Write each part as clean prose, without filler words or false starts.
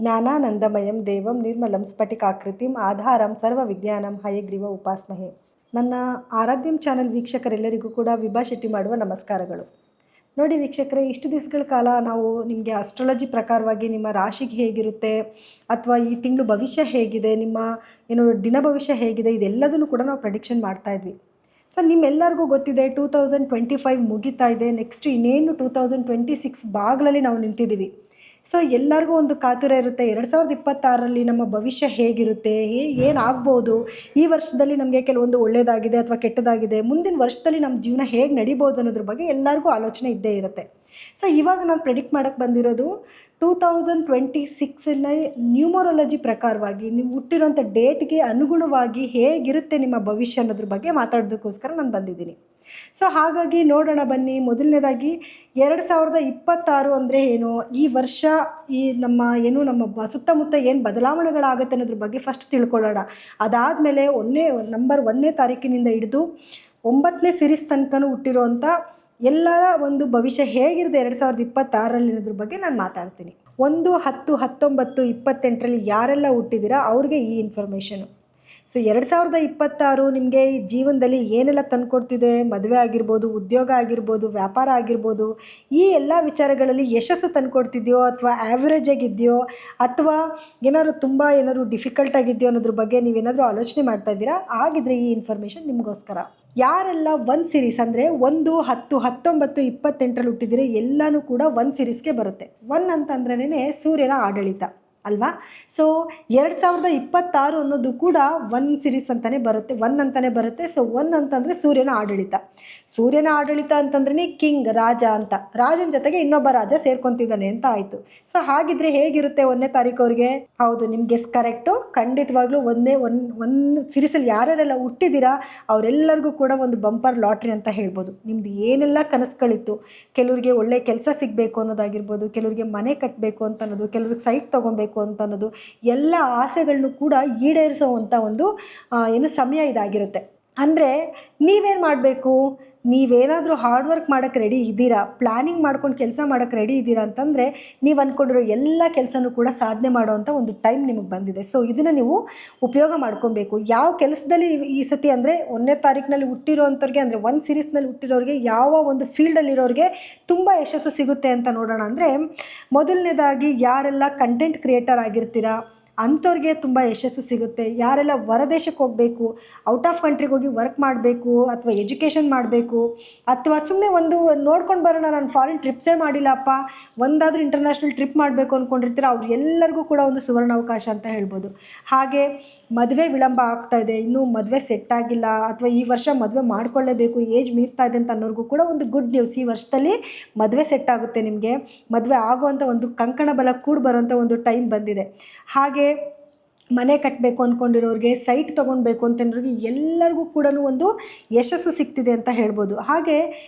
ಜ್ಞಾನಾನಂದಮಯಂ ದೇವಂ ನಿರ್ಮಲಂ ಸ್ಫಟಿಕಾಕೃತಿಂ ಆಧಾರಂ ಸರ್ವವಿಜ್ಞಾನಂ ಹಯಗ್ರೀವ ಉಪಾಸ್ಮಹೆ. ನನ್ನ ಆರಾಧ್ಯಂ ಚಾನಲ್ ವೀಕ್ಷಕರೆಲ್ಲರಿಗೂ ಕೂಡ ವಿಭಾ ಶೆಟ್ಟಿ ಮಾಡುವ ನಮಸ್ಕಾರಗಳು. ನೋಡಿ ವೀಕ್ಷಕರೇ, ಇಷ್ಟು ದಿವಸಗಳ ಕಾಲ ನಾವು ನಿಮಗೆ ಅಸ್ಟ್ರಾಲಜಿ ಪ್ರಕಾರವಾಗಿ ನಿಮ್ಮ ರಾಶಿಗೆ ಹೇಗಿರುತ್ತೆ ಅಥವಾ ಈ ತಿಂಗಳು ಭವಿಷ್ಯ ಹೇಗಿದೆ, ನಿಮ್ಮ ದಿನ ಭವಿಷ್ಯ ಹೇಗಿದೆ, ಇದೆಲ್ಲದನ್ನು ಕೂಡ ನಾವು ಪ್ರೆಡಿಕ್ಷನ್ ಮಾಡ್ತಾ ಇದ್ವಿ. ಸೊ ನಿಮ್ಮೆಲ್ಲರಿಗೂ ಗೊತ್ತಿದೆ 2025 ಮುಗಿತಾ ಇದೆ. ನೆಕ್ಸ್ಟ್ ಇನ್ನೇನು 2026 ಬಾಗಿಲಲ್ಲಿ ನಾವು ನಿಂತಿದ್ದೀವಿ. ಸೊ ಎಲ್ಲರಿಗೂ ಒಂದು ಕಾತುರ ಇರುತ್ತೆ, 2026ರಲ್ಲಿ ನಮ್ಮ ಭವಿಷ್ಯ ಹೇಗಿರುತ್ತೆ, ಏನಾಗ್ಬೋದು, ಈ ವರ್ಷದಲ್ಲಿ ನಮಗೆ ಕೆಲವೊಂದು ಒಳ್ಳೆಯದಾಗಿದೆ ಅಥವಾ ಕೆಟ್ಟದಾಗಿದೆ, ಮುಂದಿನ ವರ್ಷದಲ್ಲಿ ನಮ್ಮ ಜೀವನ ಹೇಗೆ ನಡಿಬೋದು ಅನ್ನೋದ್ರ ಬಗ್ಗೆ ಎಲ್ಲರಿಗೂ ಆಲೋಚನೆ ಇದ್ದೇ ಇರುತ್ತೆ. ಸೊ ಇವಾಗ ನಾನು ಪ್ರೆಡಿಕ್ಟ್ ಮಾಡೋಕ್ಕೆ ಬಂದಿರೋದು 2026ನಲ್ಲಿ ನ್ಯೂಮರಾಲಜಿ ಪ್ರಕಾರವಾಗಿ ನೀವು ಹುಟ್ಟಿರೋಂಥ ಡೇಟ್ಗೆ ಅನುಗುಣವಾಗಿ ಹೇಗಿರುತ್ತೆ ನಿಮ್ಮ ಭವಿಷ್ಯ ಅನ್ನೋದ್ರ ಬಗ್ಗೆ ಮಾತಾಡೋದಕ್ಕೋಸ್ಕರ ನಾನು ಬಂದಿದ್ದೀನಿ. ಸೊ ಹಾಗಾಗಿ ನೋಡೋಣ ಬನ್ನಿ. ಮೊದಲನೇದಾಗಿ 2026 ಅಂದರೆ ಏನು, ಈ ವರ್ಷ ಈ ನಮ್ಮ ಸುತ್ತಮುತ್ತ ಏನು ಬದಲಾವಣೆಗಳಾಗುತ್ತೆ ಅನ್ನೋದ್ರ ಬಗ್ಗೆ ಫಸ್ಟ್ ತಿಳ್ಕೊಳ್ಳೋಣ. ಅದಾದಮೇಲೆ ನಂಬರ್ 1ನೇ ತಾರೀಕಿನಿಂದ ಹಿಡಿದು 9ನೇ ಸಿರೀಸ್ ತನಕನೂ ಹುಟ್ಟಿರೋಂಥ ಎಲ್ಲರ ಒಂದು ಭವಿಷ್ಯ ಹೇಗಿರುತ್ತೆ 2026ರಲ್ಲಿ ಅನ್ನೋದ್ರ ಬಗ್ಗೆ ನಾನು ಮಾತಾಡ್ತೀನಿ. 1, 10, 19, 28ರಲ್ಲಿ ಯಾರೆಲ್ಲ ಹುಟ್ಟಿದ್ದೀರಾ ಅವ್ರಿಗೆ ಈ ಇನ್ಫಾರ್ಮೇಷನು. ಸೊ 2026 ನಿಮಗೆ ಈ ಜೀವನದಲ್ಲಿ ಏನೆಲ್ಲ ತಂದುಕೊಡ್ತಿದೆ, ಮದುವೆ ಆಗಿರ್ಬೋದು, ಉದ್ಯೋಗ ಆಗಿರ್ಬೋದು, ವ್ಯಾಪಾರ ಆಗಿರ್ಬೋದು, ಈ ಎಲ್ಲ ವಿಚಾರಗಳಲ್ಲಿ ಯಶಸ್ಸು ತಂದುಕೊಡ್ತಿದೆಯೋ ಅಥವಾ ಆ್ಯಾವ್ರೇಜ್ ಆಗಿದೆಯೋ ಅಥವಾ ಏನಾದ್ರು ಡಿಫಿಕಲ್ಟ್ ಆಗಿದೆಯೋ ಅನ್ನೋದ್ರ ಬಗ್ಗೆ ನೀವೇನಾದರೂ ಆಲೋಚನೆ ಮಾಡ್ತಾ ಇದ್ದೀರಾ, ಆಗಿದ್ರೆ ಈ ಇನ್ಫಾರ್ಮೇಷನ್ ನಿಮಗೋಸ್ಕರ. ಯಾರೆಲ್ಲ 1 ಸಿರೀಸ್ ಅಂದರೆ 1, 10, 19, 28ರಲ್ಲಿ ಹುಟ್ಟಿದರೆ ಎಲ್ಲನೂ ಕೂಡ 1 ಸಿರೀಸ್ಗೆ ಬರುತ್ತೆ. 1 ಅಂತಂದ್ರೇ ಸೂರ್ಯನ ಆಡಳಿತ ಅಲ್ವಾ. ಸೊ 2026 ಅನ್ನೋದು ಕೂಡ 1 ಸಿರೀಸ್ ಅಂತಲೇ ಬರುತ್ತೆ, 1 ಅಂತಲೇ ಬರುತ್ತೆ. ಸೊ 1 ಅಂತಂದರೆ ಸೂರ್ಯನ ಆಡಳಿತ ಅಂತಂದ್ರೆ ಕಿಂಗ್, ರಾಜ ಅಂತ, ರಾಜನ ಜೊತೆಗೆ ಇನ್ನೊಬ್ಬ ರಾಜ ಸೇರ್ಕೊತಿದ್ದಾನೆ ಅಂತ ಆಯಿತು. ಸೊ ಹಾಗಿದ್ರೆ ಹೇಗಿರುತ್ತೆ 1ನೇ ತಾರೀಕು ಅವ್ರಿಗೆ? ಹೌದು, ನಿಮ್ಮ ಗೆಸ್ ಕರೆಕ್ಟು. ಖಂಡಿತವಾಗ್ಲೂ ಒಂದು ಸಿರೀಸಲ್ಲಿ ಯಾರ್ಯಾರೆಲ್ಲ ಹುಟ್ಟಿದ್ದೀರಾ ಅವರೆಲ್ಲರಿಗೂ ಕೂಡ ಒಂದು ಬಂಪರ್ ಲಾಟ್ರಿ ಅಂತ ಹೇಳ್ಬೋದು. ನಿಮ್ದು ಏನೆಲ್ಲ ಕನಸುಗಳಿತ್ತು, ಕೆಲವರಿಗೆ ಒಳ್ಳೆ ಕೆಲಸ ಸಿಗಬೇಕು ಅನ್ನೋದಾಗಿರ್ಬೋದು, ಕೆಲವರಿಗೆ ಮನೆ ಕಟ್ಟಬೇಕು ಅಂತ ಅನ್ನೋದು, ಕೆಲವ್ರಿಗೆ ಸೈಟ್ ತೊಗೊಬೇಕು ಅಂತ ಅನ್ನೋದು, ಎಲ್ಲ ಆಸೆಗಳನ್ನು ಕೂಡ ಈಡೇರಿಸುವಂಥ ಒಂದು ಸಮಯ ಇದಾಗಿರುತ್ತೆ. ಅಂದರೆ ನೀವೇನು ಮಾಡಬೇಕು, ನೀವೇನಾದರೂ ಹಾರ್ಡ್ ವರ್ಕ್ ಮಾಡೋಕ್ಕೆ ರೆಡಿ ಇದ್ದೀರಾ, ಪ್ಲ್ಯಾನಿಂಗ್ ಮಾಡ್ಕೊಂಡು ಕೆಲಸ ಮಾಡೋಕ್ಕೆ ರೆಡಿ ಇದ್ದೀರಾ ಅಂತಂದರೆ ನೀವು ಅಂದ್ಕೊಂಡಿರೋ ಎಲ್ಲ ಕೆಲಸನೂ ಕೂಡ ಸಾಧನೆ ಮಾಡೋವಂಥ ಒಂದು ಟೈಮ್ ನಿಮಗೆ ಬಂದಿದೆ. ಸೊ ಇದನ್ನು ನೀವು ಉಪಯೋಗ ಮಾಡ್ಕೊಬೇಕು. ಯಾವ ಕೆಲಸದಲ್ಲಿ ಈ ಸತಿ ಅಂದರೆ 1ನೇ ತಾರೀಕಿನಲ್ಲಿ ಹುಟ್ಟಿರೋವಂಥವ್ರಿಗೆ ಅಂದರೆ 1 ಸಿರೀಸ್ನಲ್ಲಿ ಹುಟ್ಟಿರೋರಿಗೆ ಯಾವ ಒಂದು ಫೀಲ್ಡಲ್ಲಿರೋರಿಗೆ ತುಂಬ ಯಶಸ್ಸು ಸಿಗುತ್ತೆ ಅಂತ ನೋಡೋಣ. ಅಂದರೆ ಮೊದಲನೇದಾಗಿ ಯಾರೆಲ್ಲ ಕಂಟೆಂಟ್ ಕ್ರಿಯೇಟರ್ ಆಗಿರ್ತೀರಾ ಅಂಥವ್ರಿಗೆ ತುಂಬ ಯಶಸ್ಸು ಸಿಗುತ್ತೆ. ಯಾರೆಲ್ಲ ಹೊರದೇಶಕ್ಕೆ ಹೋಗಬೇಕು, ಔಟ್ ಆಫ್ ಕಂಟ್ರಿಗೆ ಹೋಗಿ ವರ್ಕ್ ಮಾಡಬೇಕು ಅಥವಾ ಎಜುಕೇಷನ್ ಮಾಡಬೇಕು ಅಥವಾ ಸುಮ್ಮನೆ ಒಂದು ನೋಡ್ಕೊಂಡು ಬರೋಣ, ನಾನು ಫಾರಿನ್ ಟ್ರಿಪ್ಸೇ ಮಾಡಿಲ್ಲಪ್ಪ, ಒಂದಾದರೂ ಇಂಟರ್ನ್ಯಾಷನಲ್ ಟ್ರಿಪ್ ಮಾಡಬೇಕು ಅಂದ್ಕೊಂಡಿರ್ತೀರ, ಅವ್ರು ಎಲ್ಲರಿಗೂ ಕೂಡ ಒಂದು ಸುವರ್ಣಾವಕಾಶ ಅಂತ ಹೇಳ್ಬೋದು. ಹಾಗೆ ಮದುವೆ ವಿಳಂಬ ಆಗ್ತಾ ಇದೆ, ಇನ್ನೂ ಮದುವೆ ಸೆಟ್ ಆಗಿಲ್ಲ ಅಥವಾ ಈ ವರ್ಷ ಮದುವೆ ಮಾಡ್ಕೊಳ್ಳೇಬೇಕು, ಏಜ್ ಮೀರ್ತಾ ಇದೆ ಅಂತ ಅನ್ನೋರ್ಗೂ ಕೂಡ ಒಂದು ಗುಡ್ ನ್ಯೂಸ್. ಈ ವರ್ಷದಲ್ಲಿ ಮದುವೆ ಸೆಟ್ ಆಗುತ್ತೆ, ನಿಮಗೆ ಮದುವೆ ಆಗುವಂಥ ಒಂದು ಕಂಕಣ ಬಲ ಕೂಡಿ ಬರುವಂಥ ಒಂದು ಟೈಮ್ ಬಂದಿದೆ. ಹಾಗೆ ಮನೆ ಕಟ್ಟಬೇಕು ಅಂದ್ಕೊಂಡಿರೋರಿಗೆ, ಸೈಟ್ ತೊಗೊಳ್ಬೇಕು ಅಂತಂದ್ರಿಗೆ ಎಲ್ಲರಿಗೂ ಕೂಡ ಒಂದು ಯಶಸ್ಸು ಸಿಗ್ತಿದೆ ಅಂತ ಹೇಳ್ಬೋದು. ಹಾಗೆ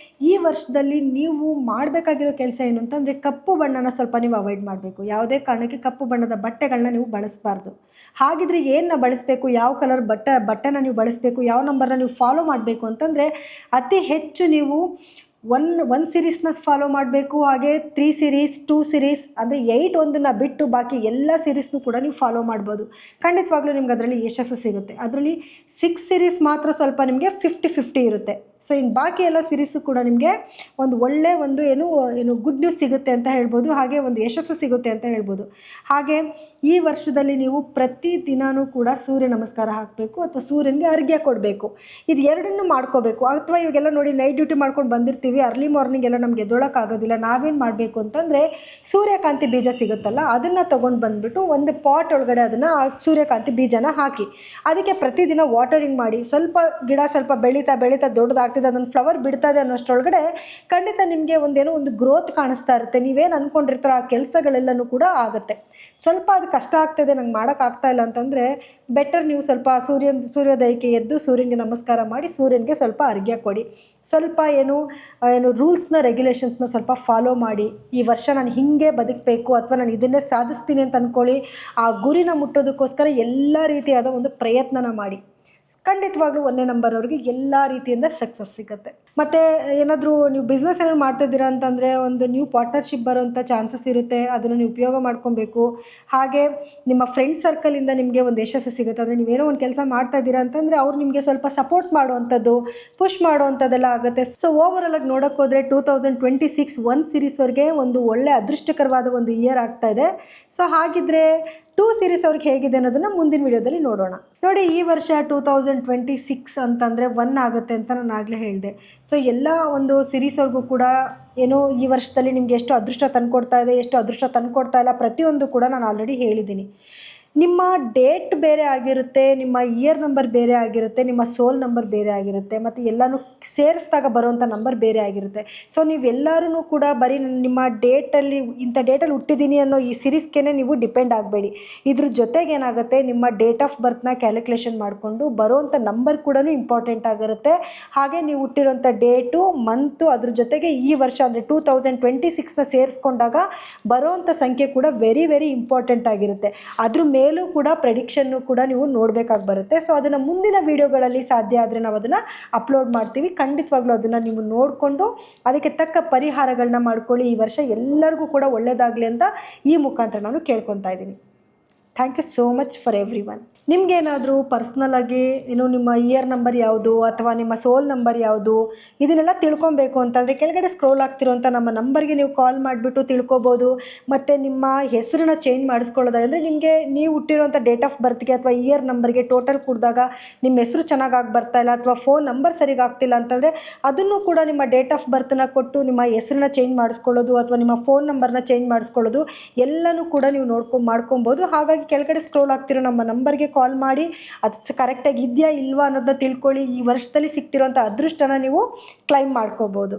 ಈ ವರ್ಷದಲ್ಲಿ ನೀವು ಮಾಡಬೇಕಾಗಿರೋ ಕೆಲಸ ಏನು ಅಂತಂದರೆ ಕಪ್ಪು ಬಣ್ಣನ ಸ್ವಲ್ಪ ನೀವು ಅವಾಯ್ಡ್ ಮಾಡಬೇಕು. ಯಾವುದೇ ಕಾರಣಕ್ಕೆ ಕಪ್ಪು ಬಣ್ಣದ ಬಟ್ಟೆಗಳನ್ನ ನೀವು ಬಳಸಬಾರ್ದು. ಹಾಗಿದ್ರೆ ಏನನ್ನ ಬಳಸಬೇಕು, ಯಾವ ಕಲರ್ ಬಟ್ಟೆನ ನೀವು ಬಳಸಬೇಕು, ಯಾವ ನಂಬರ್ನ ನೀವು ಫಾಲೋ ಮಾಡಬೇಕು ಅಂತಂದರೆ ಅತಿ ಹೆಚ್ಚು ನೀವು 1 ಸಿರೀಸ್ನ ಫಾಲೋ ಮಾಡಬೇಕು. ಹಾಗೆ 3 ಸಿರೀಸ್, 2 ಸಿರೀಸ್ ಅಂದರೆ 8 ಒಂದನ್ನು ಬಿಟ್ಟು ಬಾಕಿ ಎಲ್ಲ ಸಿರೀಸ್ನೂ ಕೂಡ ನೀವು ಫಾಲೋ ಮಾಡ್ಬೋದು. ಖಂಡಿತವಾಗ್ಲೂ ನಿಮ್ಗೆ ಅದರಲ್ಲಿ ಯಶಸ್ಸು ಸಿಗುತ್ತೆ. ಅದರಲ್ಲಿ 6 ಸಿರೀಸ್ ಮಾತ್ರ ಸ್ವಲ್ಪ ನಿಮಗೆ 50-50 ಇರುತ್ತೆ. ಸೊ ಇನ್ನು ಬಾಕಿ ಎಲ್ಲ ಸಿರೀಸು ಕೂಡ ನಿಮಗೆ ಒಂದು ಒಳ್ಳೆ ಒಂದು ಗುಡ್ ನ್ಯೂಸ್ ಸಿಗುತ್ತೆ ಅಂತ ಹೇಳ್ಬೋದು. ಹಾಗೆ ಒಂದು ಯಶಸ್ಸು ಸಿಗುತ್ತೆ ಅಂತ ಹೇಳ್ಬೋದು. ಹಾಗೆ ಈ ವರ್ಷದಲ್ಲಿ ನೀವು ಪ್ರತಿ ದಿನಾನೂ ಕೂಡ ಸೂರ್ಯ ನಮಸ್ಕಾರ ಹಾಕಬೇಕು ಅಥವಾ ಸೂರ್ಯನಿಗೆ ಅರ್ಘ್ಯ ಕೊಡಬೇಕು. ಇದು ಎರಡನ್ನೂ ಮಾಡ್ಕೋಬೇಕು. ಅಥವಾ ಇವಾಗೆಲ್ಲ ನೋಡಿ ನೈಟ್ ಡ್ಯೂಟಿ ಮಾಡ್ಕೊಂಡು ಬಂದಿರ್ತೀವಿ, ಅರ್ಲಿ ಮಾರ್ನಿಂಗ್ ಎಲ್ಲ ನಮಗೆ ಎದ್ದೊಳಕ್ಕಾಗೋದಿಲ್ಲ. ನಾವೇನು ಮಾಡಬೇಕು ಅಂತಂದರೆ ಸೂರ್ಯಕಾಂತಿ ಬೀಜ ಸಿಗುತ್ತಲ್ಲ, ಅದನ್ನು ತೊಗೊಂಡು ಬಂದುಬಿಟ್ಟು ಒಂದು ಪಾಟ್ ಒಳಗಡೆ ಅದನ್ನು ಸೂರ್ಯಕಾಂತಿ ಬೀಜನ ಹಾಕಿ ಅದಕ್ಕೆ ಪ್ರತಿದಿನ ವಾಟರಿಂಗ್ ಮಾಡಿ, ಗಿಡ ಸ್ವಲ್ಪ ಬೆಳೀತಾ ದೊಡ್ಡದಾಗ್ತಿದೆ, ಅದೊಂದು ಫ್ಲವರ್ ಬಿಡ್ತದೆ ಅನ್ನೋಷ್ಟರೊಳಗಡೆ ಖಂಡಿತ ನಿಮಗೆ ಒಂದು ಗ್ರೋತ್ ಕಾಣಿಸ್ತಾ ಇರುತ್ತೆ. ನೀವೇನು ಅಂದ್ಕೊಂಡಿರ್ತಾರೋ ಆ ಕೆಲಸಗಳೆಲ್ಲನೂ ಕೂಡ ಆಗುತ್ತೆ. ಸ್ವಲ್ಪ ಅದು ಕಷ್ಟ ಆಗ್ತಾಯಿದೆ, ನಂಗೆ ಮಾಡೋಕ್ಕಾಗ್ತಾ ಇಲ್ಲ ಅಂತಂದರೆ ಬೆಟರ್ ನೀವು ಸ್ವಲ್ಪ ಸೂರ್ಯೋದಯಕ್ಕೆ ಎದ್ದು ಸೂರ್ಯನಿಗೆ ನಮಸ್ಕಾರ ಮಾಡಿ ಸೂರ್ಯನಿಗೆ ಸ್ವಲ್ಪ ಅರ್ಘ್ಯ ಕೊಡಿ. ಸ್ವಲ್ಪ ರೂಲ್ಸ್ನ ರೆಗ್ಯುಲೇಷನ್ಸ್ನ ಸ್ವಲ್ಪ ಫಾಲೋ ಮಾಡಿ. ಈ ವರ್ಷ ನಾನು ಹೀಗೆ ಬದುಕಬೇಕು ಅಥವಾ ನಾನು ಇದನ್ನೇ ಸಾಧಿಸ್ತೀನಿ ಅಂತ ಅಂದ್ಕೊಳ್ಳಿ. ಆ ಗುರಿನ ಮುಟ್ಟೋದಕ್ಕೋಸ್ಕರ ಎಲ್ಲ ರೀತಿಯಾದ ಒಂದು ಪ್ರಯತ್ನನ ಮಾಡಿ. ಖಂಡಿತವಾಗ್ಲೂ 1ನೇ ನಂಬರ್ ಅವ್ರಿಗೆ ಎಲ್ಲ ರೀತಿಯಿಂದ ಸಕ್ಸಸ್ ಸಿಗುತ್ತೆ. ಮತ್ತು ಏನಾದರೂ ನೀವು ಬಿಸ್ನೆಸ್ ಏನಾದ್ರು ಮಾಡ್ತಾಯಿದ್ದೀರಾ ಅಂತಂದರೆ ಒಂದು ನ್ಯೂ ಪಾರ್ಟ್ನರ್ಶಿಪ್ ಬರೋವಂಥ ಚಾನ್ಸಸ್ ಇರುತ್ತೆ, ಅದನ್ನು ನೀವು ಉಪಯೋಗ ಮಾಡ್ಕೊಬೇಕು. ಹಾಗೆ ನಿಮ್ಮ ಫ್ರೆಂಡ್ ಸರ್ಕಲಿಂದ ನಿಮಗೆ ಒಂದು ಯಶಸ್ಸು ಸಿಗುತ್ತೆ. ಅಂದರೆ ನೀವೇನೋ ಒಂದು ಕೆಲಸ ಮಾಡ್ತಾ ಇದ್ದೀರಾ ಅಂತಂದರೆ ಅವ್ರು ನಿಮಗೆ ಸ್ವಲ್ಪ ಸಪೋರ್ಟ್ ಮಾಡುವಂಥದ್ದು, ಪುಷ್ ಮಾಡುವಂಥದ್ದೆಲ್ಲ ಆಗುತ್ತೆ. ಸೊ ಓವರಾಲ್ ಆಗಿ ನೋಡೋಕೆ ಹೋದರೆ 2026 1 ಸೀರೀಸ್ ಅವ್ರಿಗೆ ಒಂದು ಒಳ್ಳೆ ಅದೃಷ್ಟಕರವಾದ ಒಂದು ಇಯರ್ ಆಗ್ತಾ ಇದೆ. ಸೊ ಹಾಗಿದ್ರೆ 2 ಸೀರೀಸ್ ಅವ್ರಿಗೆ ಹೇಗಿದೆ ಅನ್ನೋದನ್ನು ಮುಂದಿನ ವಿಡಿಯೋದಲ್ಲಿ ನೋಡೋಣ. ನೋಡಿ, ಈ ವರ್ಷ 2026 ಅಂತಂದರೆ 1 ಆಗುತ್ತೆ ಅಂತ ನಾನು ಆಗಲೇ ಹೇಳಿದೆ. ಸೊ ಎಲ್ಲ ಒಂದು ಸೀರೀಸ್ ಅವ್ರಿಗೂ ಕೂಡ ಏನೋ ಈ ವರ್ಷದಲ್ಲಿ ನಿಮಗೆ ಎಷ್ಟು ಅದೃಷ್ಟ ತಂದುಕೊಡ್ತಾ ಇದೆ, ಎಷ್ಟು ಅದೃಷ್ಟ ತಂದುಕೊಡ್ತಾ ಇಲ್ಲ, ಪ್ರತಿಯೊಂದು ಕೂಡ ನಾನು ಆಲ್ರೆಡಿ ಹೇಳಿದ್ದೀನಿ. ನಿಮ್ಮ ಡೇಟ್ ಬೇರೆ ಆಗಿರುತ್ತೆ, ನಿಮ್ಮ ಇಯರ್ ನಂಬರ್ ಬೇರೆ ಆಗಿರುತ್ತೆ, ನಿಮ್ಮ ಸೋಲ್ ನಂಬರ್ ಬೇರೆ ಆಗಿರುತ್ತೆ, ಮತ್ತು ಎಲ್ಲನೂ ಸೇರಿಸಿದಾಗ ಬರುವಂಥ ನಂಬರ್ ಬೇರೆ ಆಗಿರುತ್ತೆ. ಸೊ ನೀವೆಲ್ಲರೂ ಕೂಡ ಬರೀ ನಿಮ್ಮ ಡೇಟಲ್ಲಿ ಇಂಥ ಡೇಟಲ್ಲಿ ಹುಟ್ಟಿದ್ದೀನಿ ಅನ್ನೋ ಈ ಸೀರೀಸ್ಗೆ ನೀವು ಡಿಪೆಂಡ್ ಆಗಬೇಡಿ. ಇದ್ರ ಜೊತೆಗೆ ಏನಾಗುತ್ತೆ, ನಿಮ್ಮ ಡೇಟ್ ಆಫ್ ಬರ್ತ್ನ ಕ್ಯಾಲ್ಕುಲೇಷನ್ ಮಾಡಿಕೊಂಡು ಬರುವಂಥ ನಂಬರ್ ಕೂಡ ಇಂಪಾರ್ಟೆಂಟ್ ಆಗಿರುತ್ತೆ. ಹಾಗೆ ನೀವು ಹುಟ್ಟಿರೋಂಥ ಡೇಟು, ಮಂತು, ಅದ್ರ ಜೊತೆಗೆ ಈ ವರ್ಷ ಅಂದರೆ 2026ನ ಸೇರಿಸ್ಕೊಂಡಾಗ ಬರುವಂಥ ಸಂಖ್ಯೆ ಕೂಡ ವೆರಿ ವೆರಿ ಇಂಪಾರ್ಟೆಂಟ್ ಆಗಿರುತ್ತೆ. ಅದ್ರ ಮೇಲೂ ಕೂಡ ಪ್ರೆಡಿಕ್ಷನ್ನು ಕೂಡ ನೀವು ನೋಡಬೇಕಾಗಿ ಬರುತ್ತೆ. ಸೊ ಅದನ್ನು ಮುಂದಿನ ವೀಡಿಯೋಗಳಲ್ಲಿ ಸಾಧ್ಯ ಆದರೆ ನಾವು ಅದನ್ನು ಅಪ್ಲೋಡ್ ಮಾಡ್ತೀವಿ. ಖಂಡಿತವಾಗ್ಲೂ ಅದನ್ನು ನೀವು ನೋಡಿಕೊಂಡು ಅದಕ್ಕೆ ತಕ್ಕ ಪರಿಹಾರಗಳನ್ನ ಮಾಡ್ಕೊಳ್ಳಿ. ಈ ವರ್ಷ ಎಲ್ಲರಿಗೂ ಕೂಡ ಒಳ್ಳೆಯದಾಗಲಿ ಅಂತ ಈ ಮುಖಾಂತರ ನಾನು ಕೇಳ್ಕೊತಾ ಇದ್ದೀನಿ. Thank you so much for everyone. ನಿಮಗೇನಾದರೂ ಪರ್ಸ್ನಲಾಗಿ ನಿಮ್ಮ ಇಯರ್ ನಂಬರ್ ಯಾವುದು ಅಥವಾ ನಿಮ್ಮ ಸೋಲ್ ನಂಬರ್ ಯಾವುದು ಇದನ್ನೆಲ್ಲ ತಿಳ್ಕೊಬೇಕು ಅಂತಂದರೆ ಕೆಳಗಡೆ ಸ್ಕ್ರೋಲ್ ಆಗ್ತಿರೋಂಥ ನಮ್ಮ ನಂಬರ್ಗೆ ನೀವು ಕಾಲ್ ಮಾಡಿಬಿಟ್ಟು ತಿಳ್ಕೊಬೋದು. ಮತ್ತು ನಿಮ್ಮ ಹೆಸರನ್ನ ಚೇಂಜ್ ಮಾಡಿಸ್ಕೊಳ್ಳೋದಾದರೆ ನಿಮಗೆ ನೀವು ಹುಟ್ಟಿರೋಂಥ ಡೇಟ್ ಆಫ್ ಬರ್ತ್ಗೆ ಅಥವಾ ಇಯರ್ ನಂಬರ್ಗೆ ಟೋಟಲ್ ಕೂಡಿದಾಗ ನಿಮ್ಮ ಹೆಸರು ಚೆನ್ನಾಗಿ ಬರ್ತಾ ಇಲ್ಲ ಅಥವಾ ಫೋನ್ ನಂಬರ್ ಸರಿಗೆ ಆಗ್ತಿಲ್ಲ ಅಂತಂದರೆ ಅದನ್ನು ಕೂಡ ನಿಮ್ಮ ಡೇಟ್ ಆಫ್ ಬರ್ತ್ನ ಕೊಟ್ಟು ನಿಮ್ಮ ಹೆಸರನ್ನ ಚೇಂಜ್ ಮಾಡಿಸ್ಕೊಳ್ಳೋದು ಅಥವಾ ನಿಮ್ಮ ಫೋನ್ ನಂಬರ್ನ ಚೇಂಜ್ ಮಾಡಿಸ್ಕೊಳ್ಳೋದು ಎಲ್ಲನೂ ಕೂಡ ನೀವು ಮಾಡ್ಕೊಬೋದು. ಹಾಗಾಗಿ ಕೆಳಗಡೆ ಸ್ಕ್ರೋಲ್ ಆಗ್ತಿರೋ ನಮ್ಮ ನಂಬರ್ಗೆ ಕಾಲ್ ಮಾಡಿ ಅದು ಕರೆಕ್ಟಾಗಿ ಇದೆಯಾ ಇಲ್ವಾ ಅನ್ನೋದನ್ನ ತಿಳ್ಕೊಳ್ಳಿ. ಈ ವರ್ಷದಲ್ಲಿ ಸಿಗ್ತಿರೋಂಥ ಅದೃಷ್ಟನ ನೀವು ಕ್ಲೈಮ್ ಮಾಡ್ಕೋಬೋದು.